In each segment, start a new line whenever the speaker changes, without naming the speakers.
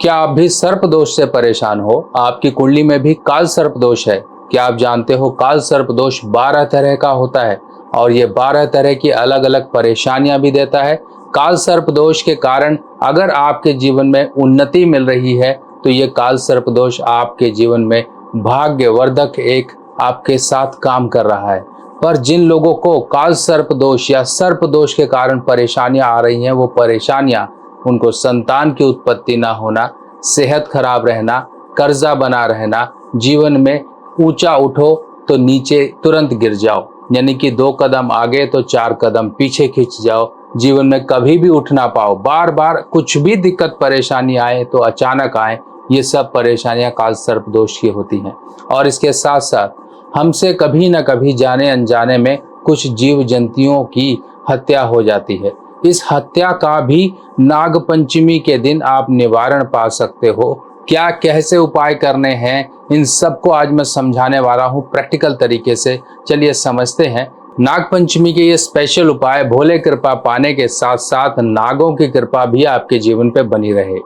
क्या आप भी सर्प दोष से परेशान हो? आपकी कुंडली में भी काल सर्प दोष है। क्या आप जानते हो काल सर्प दोष 12 तरह का होता है और ये 12 तरह की अलग अलग परेशानियां भी देता है। काल सर्प दोष के कारण अगर आपके जीवन में उन्नति मिल रही है तो ये काल सर्प दोष आपके जीवन में भाग्यवर्धक एक आपके साथ काम कर रहा है। पर जिन लोगों को काल सर्प दोष या सर्प दोष के कारण परेशानियां आ रही हैं, वो परेशानियां उनको संतान की उत्पत्ति ना होना, सेहत खराब रहना, कर्जा बना रहना, जीवन में ऊंचा उठो तो नीचे तुरंत गिर जाओ, यानी कि 2 कदम आगे तो 4 कदम पीछे खिंच जाओ, जीवन में कभी भी उठ ना पाओ, बार बार कुछ भी दिक्कत परेशानी आए तो अचानक आए, ये सब परेशानियां काल सर्प दोष की होती हैं। और इसके साथ साथ हमसे कभी न कभी जाने अनजाने में कुछ जीव जंतुओं की हत्या हो जाती है। इस हत्या का भी नाग पंचमी के दिन आप निवारण पा सकते हो। क्या कैसे उपाय करने हैं, इन सबको आज मैं समझाने वाला हूँ प्रैक्टिकल तरीके से। चलिए समझते हैं। नाग पंचमी के ये स्पेशल उपाय भोले कृपा पाने के साथ साथ नागों की कृपा भी आपके जीवन पे बनी रहे।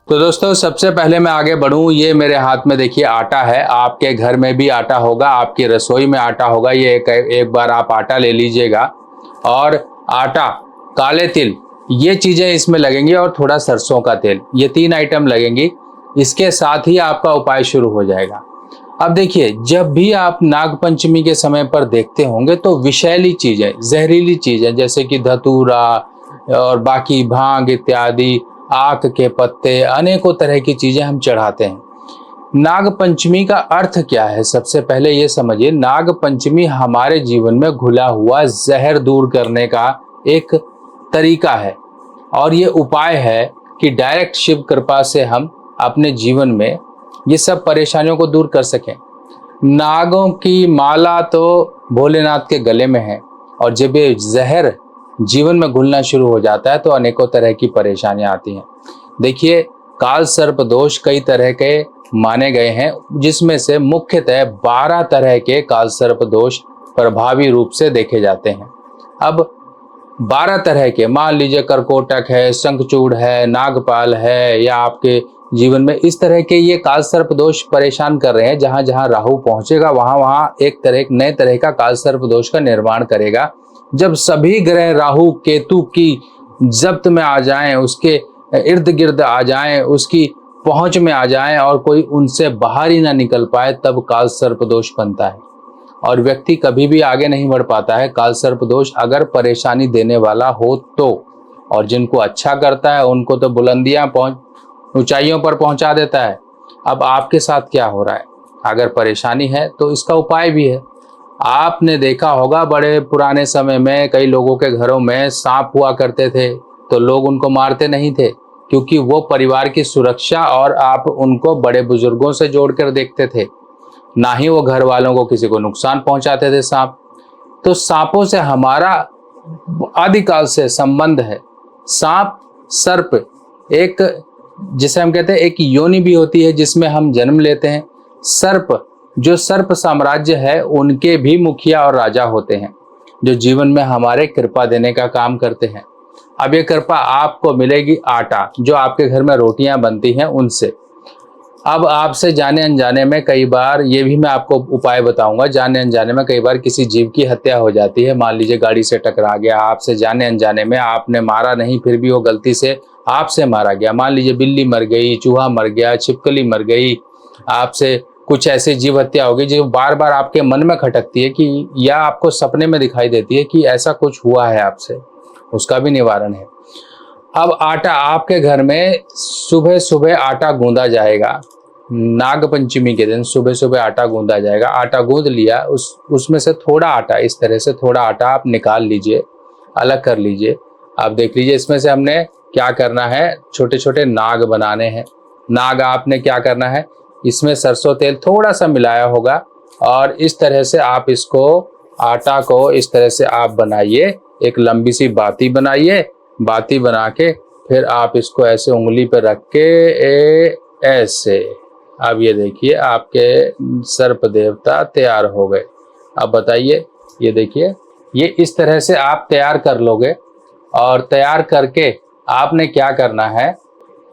तो दोस्तों, सबसे पहले मैं आगे बढ़ूं, ये मेरे हाथ में देखिए आटा है। आपके घर में भी आटा होगा, आपकी रसोई में आटा होगा। ये एक बार आप आटा ले लीजिएगा और आटा, काले तिल, ये चीजें इसमें लगेंगी और थोड़ा सरसों का तेल, ये 3 आइटम लगेंगी। इसके साथ ही आपका उपाय शुरू हो जाएगा। अब देखिए, जब भी आप नाग पंचमी के समय पर देखते होंगे तो विषैली चीजें, जहरीली चीजें जैसे कि धतूरा और बाकी भांग इत्यादि, आक के पत्ते, अनेकों तरह की चीजें हम चढ़ाते हैं। नाग पंचमी का अर्थ क्या है? सबसे पहले ये समझिए, नाग पंचमी हमारे जीवन में घुला हुआ जहर दूर करने का एक तरीका है और ये उपाय है कि डायरेक्ट शिव कृपा से हम अपने जीवन में ये सब परेशानियों को दूर कर सकें। नागों की माला तो भोलेनाथ के गले में है और जब ये जहर जीवन में घुलना शुरू हो जाता है तो अनेकों तरह की परेशानियां आती हैं। देखिए, काल सर्प दोष कई तरह के माने गए हैं, जिसमें से मुख्यतः 12 तरह के काल सर्प दोष प्रभावी रूप से देखे जाते हैं। अब 12 तरह के, मान लीजिए करकोटक है, शंखचूड़ है, नागपाल है, या आपके जीवन में इस तरह के ये काल सर्प दोष परेशान कर रहे हैं। जहां जहां राहु पहुंचेगा वहां वहां एक नए तरह का काल सर्प दोष का निर्माण करेगा। जब सभी ग्रह राहु केतु की जब्त में आ जाएं, उसके इर्द गिर्द आ जाएं, उसकी पहुंच में आ जाएं और कोई उनसे बाहर ही ना निकल पाए, तब काल सर्प दोष बनता है और व्यक्ति कभी भी आगे नहीं बढ़ पाता है। काल सर्प दोष अगर परेशानी देने वाला हो तो, और जिनको अच्छा करता है उनको तो बुलंदियां ऊंचाइयों पर पहुंचा देता है। अब आपके साथ क्या हो रहा है? अगर परेशानी है तो इसका उपाय भी है। आपने देखा होगा बड़े पुराने समय में कई लोगों के घरों में सांप हुआ करते थे तो लोग उनको मारते नहीं थे, क्योंकि वो परिवार की सुरक्षा और आप उनको बड़े बुजुर्गों से जोड़कर देखते थे, ना ही वो घर वालों को किसी को नुकसान पहुंचाते थे सांप। तो सांपों से हमारा आदिकाल से संबंध है। सांप, सर्प, एक जिसे हम कहते हैं एक योनि भी होती है जिसमें हम जन्म लेते हैं। सर्प, जो सर्प साम्राज्य है, उनके भी मुखिया और राजा होते हैं जो जीवन में हमारे कृपा देने का काम करते हैं। अब ये कृपा आपको मिलेगी आटा, जो आपके घर में रोटियां बनती हैं उनसे। अब आपसे जाने अनजाने में कई बार, ये भी मैं आपको उपाय बताऊंगा, जाने अनजाने में कई बार किसी जीव की हत्या हो जाती है। मान लीजिए गाड़ी से टकरा गया, आपसे जाने अनजाने में, आपने मारा नहीं फिर भी वो गलती से आपसे मारा गया। मान लीजिए बिल्ली मर गई, चूहा मर गया, छिपकली मर गई, आपसे कुछ ऐसी जीव हत्या होगी जो बार बार आपके मन में खटकती है कि, या आपको सपने में दिखाई देती है कि ऐसा कुछ हुआ है आपसे, उसका भी निवारण है। अब आटा, आपके घर में सुबह सुबह आटा गूंदा जाएगा। नाग पंचमी के दिन सुबह सुबह आटा गूंदा जाएगा। आटा गूंद लिया, उसमें से थोड़ा आटा, इस तरह से थोड़ा आटा आप निकाल लीजिए, अलग कर लीजिए। आप देख लीजिए इसमें से हमने क्या करना है, छोटे छोटे नाग बनाने हैं। नाग आपने क्या करना है, इसमें सरसों तेल थोड़ा सा मिलाया होगा और इस तरह से आप इसको, आटा को इस तरह से आप बनाइए, एक लंबी सी बाती बनाइए। बाती बना के फिर आप इसको ऐसे उंगली पर रख के ऐसे, अब ये देखिए आपके सर्प देवता तैयार हो गए। अब बताइए, ये देखिए ये इस तरह से आप तैयार कर लोगे और तैयार करके आपने क्या करना है,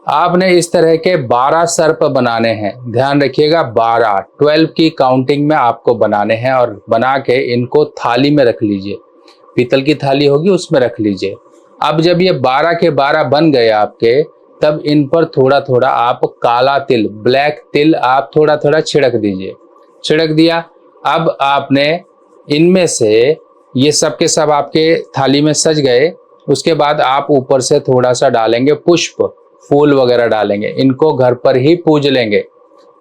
आपने इस तरह के 12 सर्प बनाने हैं। ध्यान रखिएगा 12 की काउंटिंग में आपको बनाने हैं और बना के इनको थाली में रख लीजिए। पीतल की थाली होगी उसमें रख लीजिए। अब जब ये 12 के 12 बन गए आपके, तब इन पर थोड़ा थोड़ा आप काला तिल, ब्लैक तिल आप थोड़ा थोड़ा छिड़क दीजिए। छिड़क दिया। अब आपने इनमें से ये सब के सब आपके थाली में सज गए। उसके बाद आप ऊपर से थोड़ा सा डालेंगे पुष्प, फूल वगैरह डालेंगे। इनको घर पर ही पूज लेंगे।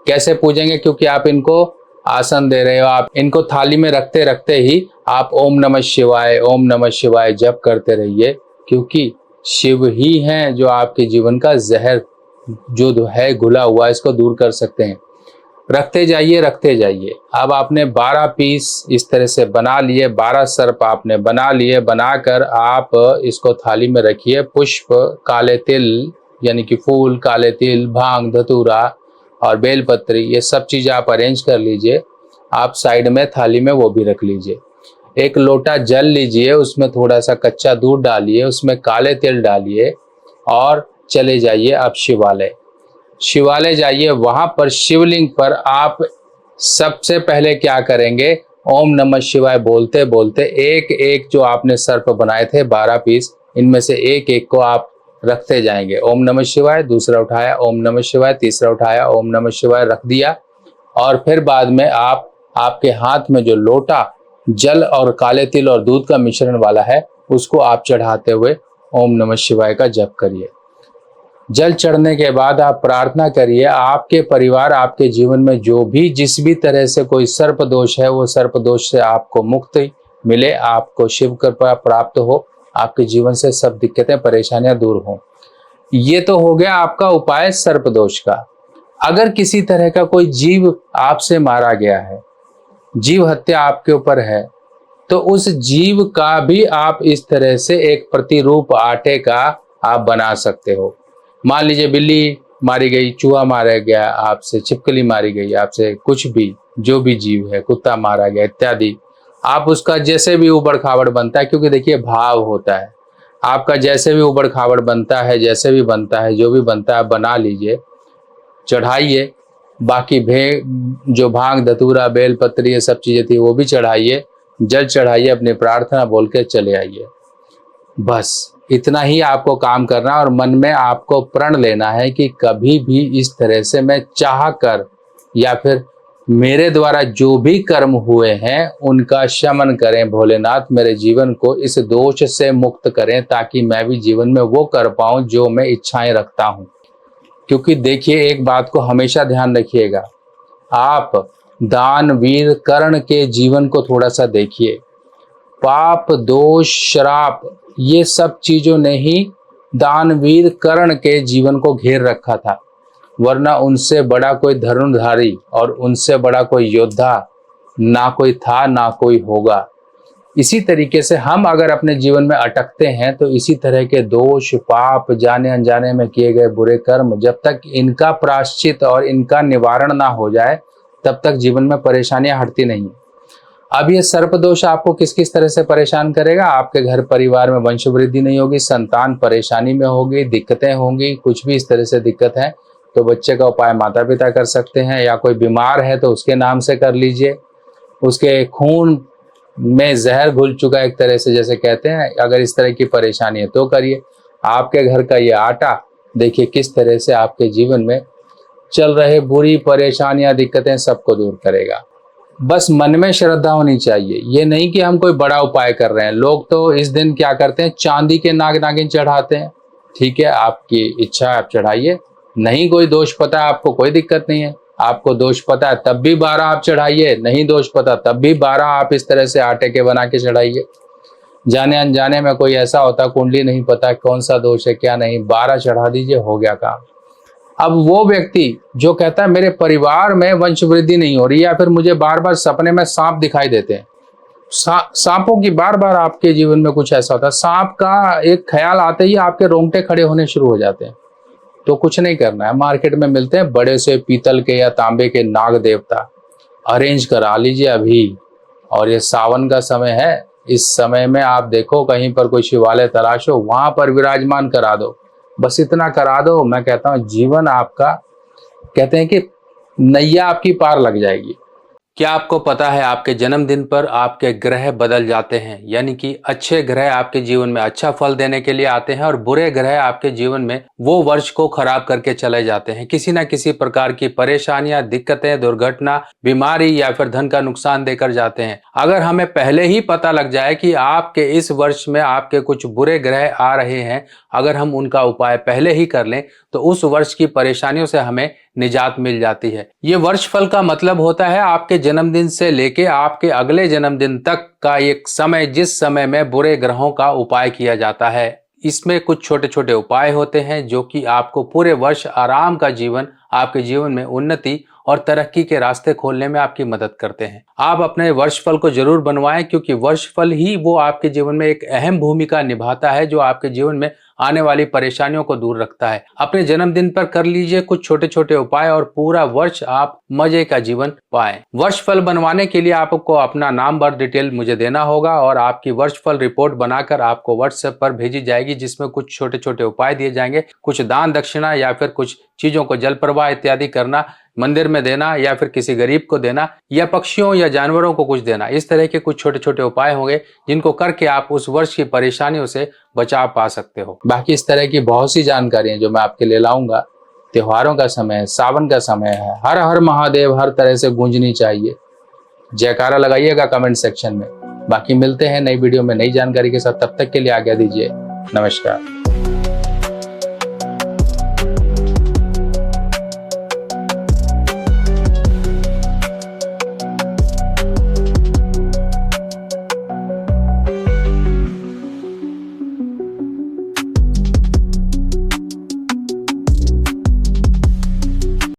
कैसे पूजेंगे? क्योंकि आप इनको आसन दे रहे हो, आप इनको थाली में रखते रखते ही आप ओम नमः शिवाय, ओम नमः शिवाय जप करते रहिए। क्योंकि शिव ही हैं जो आपके जीवन का जहर जो है घुला हुआ, इसको दूर कर सकते हैं। रखते जाइए, रखते जाइए। अब आपने 12 पीस इस तरह से बना लिए, 12 सर्प आपने बना लिए। बनाकर आप इसको थाली में रखिए। पुष्प, काले तिल यानी कि फूल, काले तिल, भांग, धतूरा और बेलपत्री, ये सब चीज़ आप अरेंज कर लीजिए। आप साइड में थाली में वो भी रख लीजिए। एक लोटा जल लीजिए, उसमें थोड़ा सा कच्चा दूध डालिए, उसमें काले तिल डालिए और चले जाइए अब शिवालय। शिवालय जाइए। वहां पर शिवलिंग पर आप सबसे पहले क्या करेंगे, ओम नमः शिवाय बोलते बोलते एक एक जो आपने सर्प बनाए थे 12 पीस, इनमें से एक एक को आप रखते जाएंगे। ओम नमः शिवाय, दूसरा उठाया ओम नमः शिवाय, तीसरा उठाया ओम नमः शिवाय, रख दिया। और फिर बाद में आप आपके हाथ में जो लोटा जल और काले तिल और दूध का मिश्रण वाला है, उसको आप चढ़ाते हुए ओम नमः शिवाय का जप करिए। जल चढ़ने के बाद आप प्रार्थना करिए, आपके परिवार, आपके जीवन में जो भी जिस भी तरह से कोई सर्प दोष है, वो सर्प दोष से आपको मुक्ति मिले, आपको शिव कृपा प्राप्त हो, आपके जीवन से सब दिक्कतें परेशानियां दूर हों। ये तो हो गया आपका उपाय सर्प दोष का। अगर किसी तरह का कोई जीव आपसे मारा गया है, जीव हत्या आपके ऊपर है, तो उस जीव का भी आप इस तरह से एक प्रतिरूप आटे का आप बना सकते हो। मान लीजिए बिल्ली मारी गई, चूहा मारा गया आपसे, छिपकली मारी गई आपसे, कुछ भी जो भी जीव है, कुत्ता मारा गया इत्यादि, आप उसका जैसे भी उबड़ खाबड़ बनता है, क्योंकि देखिए भाव होता है, आपका जैसे भी उबड़ खाबड़ बनता है, जैसे भी बनता है, जो भी बनता है बना लीजिए, चढ़ाइए। बाकी जो भांग, धतूरा, बेलपत्री ये सब चीज़ें थी वो भी चढ़ाइए। जल चढ़ाइए, अपनी प्रार्थना बोल के चले आइए। बस इतना ही आपको काम करना और मन में आपको प्रण लेना है कि कभी भी इस तरह से मैं चाह कर या फिर मेरे द्वारा जो भी कर्म हुए हैं उनका शमन करें। भोलेनाथ मेरे जीवन को इस दोष से मुक्त करें, ताकि मैं भी जीवन में वो कर पाऊं जो मैं इच्छाएं रखता हूं। क्योंकि देखिए, एक बात को हमेशा ध्यान रखिएगा, आप दानवीर कर्ण के जीवन को थोड़ा सा देखिए। पाप, दोष, श्राप, ये सब चीजों ने ही दानवीर कर्ण के जीवन को घेर रखा था। वरना उनसे बड़ा कोई धनुर्धारी और उनसे बड़ा कोई योद्धा ना कोई था, ना कोई होगा। इसी तरीके से हम अगर अपने जीवन में अटकते हैं तो इसी तरह के दोष, पाप, जाने अनजाने में किए गए बुरे कर्म, जब तक इनका प्रायश्चित और इनका निवारण ना हो जाए, तब तक जीवन में परेशानियां हटती नहीं। अब ये सर्प दोष आपको किस किस तरह से परेशान करेगा? आपके घर परिवार में वंश वृद्धि नहीं होगी, संतान परेशानी में होगी, दिक्कतें होंगी, कुछ भी इस तरह से दिक्कत है तो बच्चे का उपाय माता पिता कर सकते हैं, या कोई बीमार है तो उसके नाम से कर लीजिए। उसके खून में जहर घुल चुका एक तरह से जैसे कहते हैं, अगर इस तरह की परेशानी है तो करिए। आपके घर का ये आटा देखिए किस तरह से आपके जीवन में चल रहे बुरी परेशानियां, दिक्कतें सबको दूर करेगा। बस मन में श्रद्धा होनी चाहिए। ये नहीं कि हम कोई बड़ा उपाय कर रहे हैं। लोग तो इस दिन क्या करते हैं, चांदी के नाग नागिन चढ़ाते हैं। ठीक है, आपकी इच्छा, आप चढ़ाइए। नहीं कोई दोष पता है आपको, कोई दिक्कत नहीं है। आपको दोष पता है तब भी 12 आप चढ़ाइए, नहीं दोष पता तब भी 12 आप इस तरह से आटे के बना के चढ़ाइए। जाने अनजाने में कोई ऐसा होता, कुंडली नहीं पता कौन सा दोष है क्या नहीं, 12 चढ़ा दीजिए, हो गया काम। अब वो व्यक्ति जो कहता है मेरे परिवार में वंश वृद्धि नहीं हो रही, या फिर मुझे बार बार सपने में सांप दिखाई देते हैं, सांपों की बार बार आपके जीवन में कुछ ऐसा होता है, सांप का एक ख्याल आते ही आपके रोंगटे खड़े होने शुरू हो जाते हैं, तो कुछ नहीं करना है। मार्केट में मिलते हैं बड़े से पीतल के या तांबे के नाग देवता, अरेंज करा लीजिए अभी। और ये सावन का समय है, इस समय में आप देखो कहीं पर कोई शिवालय तलाशो, वहां पर विराजमान करा दो, बस इतना करा दो, मैं कहता हूँ जीवन आपका, कहते हैं कि नैया आपकी पार लग जाएगी। क्या आपको पता है आपके जन्मदिन पर आपके ग्रह बदल जाते हैं, यानी कि अच्छे ग्रह आपके जीवन में अच्छा फल देने के लिए आते हैं और बुरे ग्रह आपके जीवन में वो वर्ष को खराब करके चले जाते हैं। किसी ना किसी प्रकार की परेशानियां, दिक्कतें, दुर्घटना, बीमारी या फिर धन का नुकसान देकर जाते हैं। अगर हमें पहले ही पता लग जाए कि आपके इस वर्ष में आपके कुछ बुरे ग्रह आ रहे हैं, अगर हम उनका उपाय पहले ही कर लें तो उस वर्ष की परेशानियों से हमें निजात मिल जाती है। ये वर्ष फल का मतलब होता है आपके जन्मदिन से लेके आपके अगले जन्मदिन तक का एक समय, जिस समय में बुरे ग्रहों का उपाय किया जाता है। इसमें कुछ छोटे छोटे उपाय होते हैं जो कि आपको पूरे वर्ष आराम का जीवन, आपके जीवन में उन्नति और तरक्की के रास्ते खोलने में आपकी मदद करते हैं। आप अपने वर्षफल को जरूर बनवाएं, क्योंकि वर्षफल ही वो आपके जीवन में एक अहम भूमिका निभाता है जो आपके जीवन में आने वाली परेशानियों को दूर रखता है। अपने जन्मदिन पर कर लीजिए कुछ छोटे छोटे उपाय और पूरा वर्ष आप मजे का जीवन पाएं। वर्षफल बनवाने के लिए आपको अपना नाम, बर्थ डिटेल मुझे देना होगा और आपकी वर्षफल रिपोर्ट बनाकर आपको व्हाट्सएप पर भेजी जाएगी, जिसमें कुछ छोटे छोटे उपाय दिए जाएंगे। कुछ दान दक्षिणा या फिर कुछ चीजों को जल प्रवाह इत्यादि करना, मंदिर में देना या फिर किसी गरीब को देना या पक्षियों या जानवरों को कुछ देना। इस तरह के कुछ छोटे छोटे उपाय होंगे जिनको करके आप उस वर्ष की परेशानियों से बचाव पा सकते हो। बाकी इस तरह की बहुत सी जानकारियां जो मैं आपके लिए लाऊंगा। त्योहारों का समय है, सावन का समय है, हर हर महादेव हर तरह से गूंजनी चाहिए। जयकारा लगाइएगा कमेंट सेक्शन में। बाकी मिलते हैं नई वीडियो में नई जानकारी के साथ, तब तक के लिए आज्ञा दीजिए। नमस्कार।